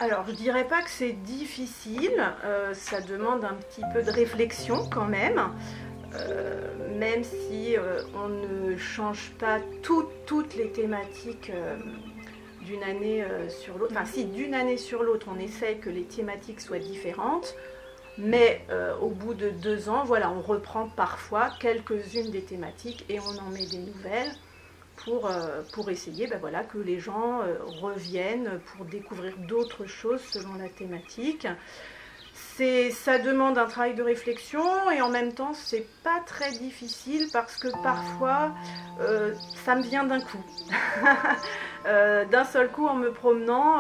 Alors, je dirais pas que c'est difficile, ça demande un petit peu de réflexion quand même. Même si on ne change pas toutes les thématiques d'une année sur l'autre. Enfin, si d'une année sur l'autre, on essaye que les thématiques soient différentes, mais au bout de 2 ans, voilà, on reprend parfois quelques-unes des thématiques et on en met des nouvelles pour essayer voilà, que les gens reviennent pour découvrir d'autres choses selon la thématique. Ça demande un travail de réflexion et en même temps c'est pas très difficile parce que parfois ça me vient d'un coup. D'un seul coup en me promenant,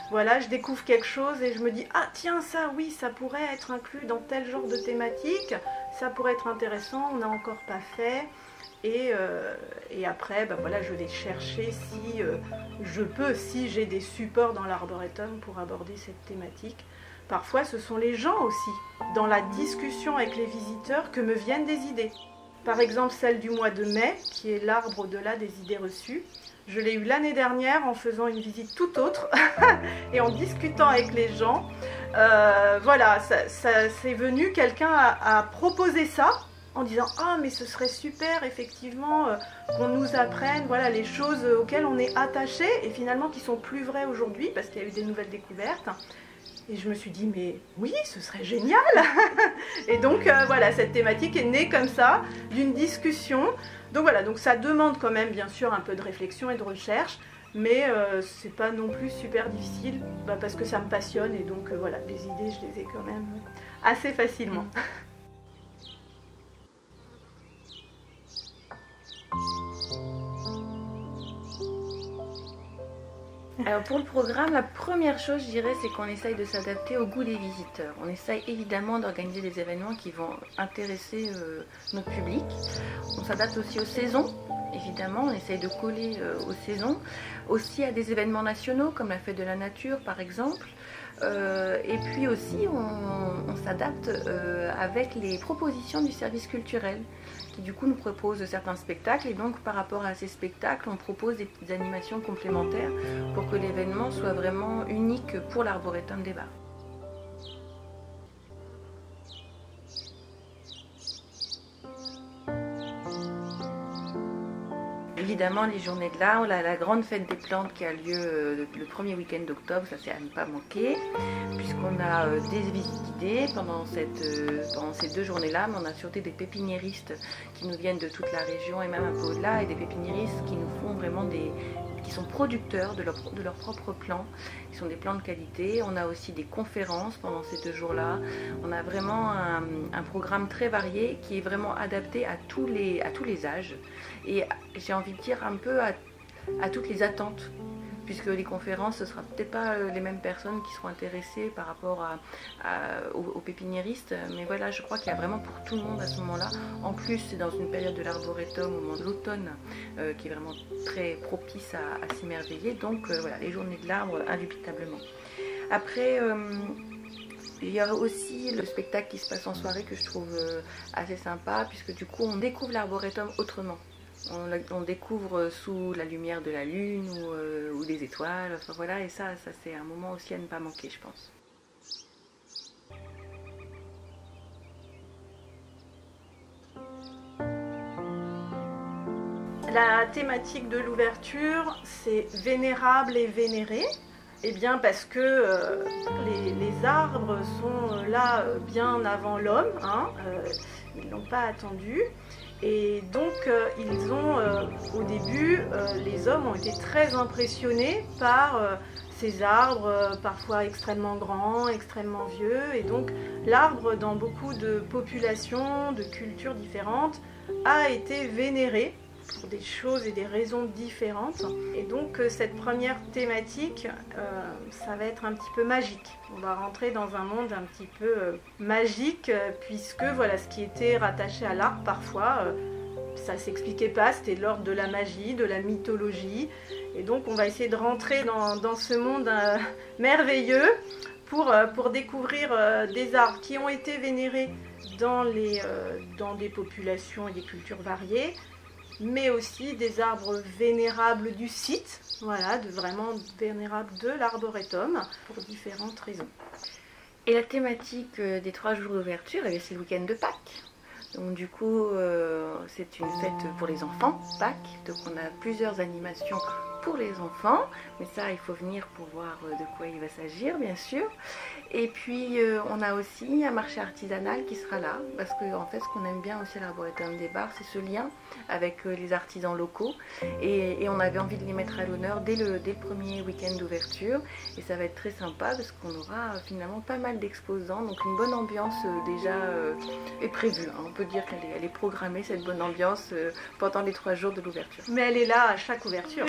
voilà, je découvre quelque chose et je me dis ah tiens ça oui ça pourrait être inclus dans tel genre de thématique, ça pourrait être intéressant, on n'a encore pas fait. Et après, voilà, je vais chercher si je peux, si j'ai des supports dans l'arboretum pour aborder cette thématique. Parfois, ce sont les gens aussi, dans la discussion avec les visiteurs, que me viennent des idées. Par exemple, celle du mois de mai, qui est l'arbre au-delà des idées reçues. Je l'ai eu l'année dernière en faisant une visite tout autre et en discutant avec les gens. Voilà, ça c'est venu, quelqu'un a proposé ça, en disant « Ah, mais ce serait super, effectivement, qu'on nous apprenne voilà, les choses auxquelles on est attaché et finalement qui sont plus vraies aujourd'hui parce qu'il y a eu des nouvelles découvertes. » Et je me suis dit « Mais oui, ce serait génial !» Et donc, voilà, cette thématique est née comme ça, d'une discussion. Donc voilà, donc ça demande quand même, bien sûr, un peu de réflexion et de recherche, mais c'est pas non plus super difficile parce que ça me passionne et donc voilà, les idées, je les ai quand même assez facilement. Alors pour le programme, la première chose je dirais c'est qu'on essaye de s'adapter au goût des visiteurs. On essaye évidemment d'organiser des événements qui vont intéresser notre public. On s'adapte aussi aux saisons, évidemment, on essaye de coller aux saisons. Aussi à des événements nationaux comme la fête de la nature par exemple. Et puis aussi on s'adapte avec les propositions du service culturel qui du coup nous propose certains spectacles et donc par rapport à ces spectacles on propose des petites animations complémentaires pour que l'événement soit vraiment unique pour l'Arboretum des Bars. Évidemment, les journées de l'arbre, la grande fête des plantes qui a lieu le premier week-end d'octobre, ça c'est à ne pas manquer, puisqu'on a des visites guidées pendant ces 2 journées-là, mais on a surtout des pépiniéristes qui nous viennent de toute la région et même un peu au-delà, et des pépiniéristes qui nous font vraiment qui sont producteurs de leurs propres plants, qui sont des plants de qualité. On a aussi des conférences pendant ces 2 jours-là. On a vraiment un programme très varié qui est vraiment adapté à tous les âges et j'ai envie de dire un peu à toutes les attentes, puisque les conférences, ce ne sera peut-être pas les mêmes personnes qui seront intéressées par rapport aux pépiniéristes, mais voilà, je crois qu'il y a vraiment pour tout le monde à ce moment-là. En plus, c'est dans une période de l'arboretum, au moment de l'automne, qui est vraiment très propice à s'émerveiller, donc voilà, les journées de l'arbre, indubitablement. Après, il y a aussi le spectacle qui se passe en soirée que je trouve assez sympa, puisque du coup, on découvre l'arboretum autrement. On découvre sous la lumière de la lune ou des étoiles, enfin voilà, et ça c'est un moment aussi à ne pas manquer, je pense. La thématique de l'ouverture, c'est vénérable et vénéré. Eh bien parce que les arbres sont là bien avant l'homme, hein, ils ne l'ont pas attendu. Et donc ils ont, au début, les hommes ont été très impressionnés par ces arbres, parfois extrêmement grands, extrêmement vieux. Et donc l'arbre, dans beaucoup de populations, de cultures différentes, a été vénéré pour des choses et des raisons différentes. Et donc cette première thématique, ça va être un petit peu magique. On va rentrer dans un monde un petit peu magique, puisque voilà, ce qui était rattaché à l'arbre parfois, ça s'expliquait pas, c'était de l'ordre de la magie, de la mythologie. Et donc on va essayer de rentrer dans ce monde merveilleux pour découvrir des arbres qui ont été vénérés dans des populations et des cultures variées, mais aussi des arbres vénérables du site, voilà, vraiment vénérables de l'arboretum, pour différentes raisons. Et la thématique des 3 jours d'ouverture, c'est le week-end de Pâques. Donc du coup, c'est une fête pour les enfants, Pâques. Donc on a plusieurs animations pour les enfants, mais ça, il faut venir pour voir de quoi il va s'agir, bien sûr. Et puis, on a aussi un marché artisanal qui sera là, parce que en fait, ce qu'on aime bien aussi à l'Arboretum des Bars, c'est ce lien avec les artisans locaux. Et on avait envie de les mettre à l'honneur dès le premier week-end d'ouverture. Et ça va être très sympa, parce qu'on aura finalement pas mal d'exposants. Donc une bonne ambiance déjà est prévue. Hein. On peut dire qu'elle est programmée, cette bonne ambiance, pendant les 3 jours de l'ouverture. Mais elle est là à chaque ouverture.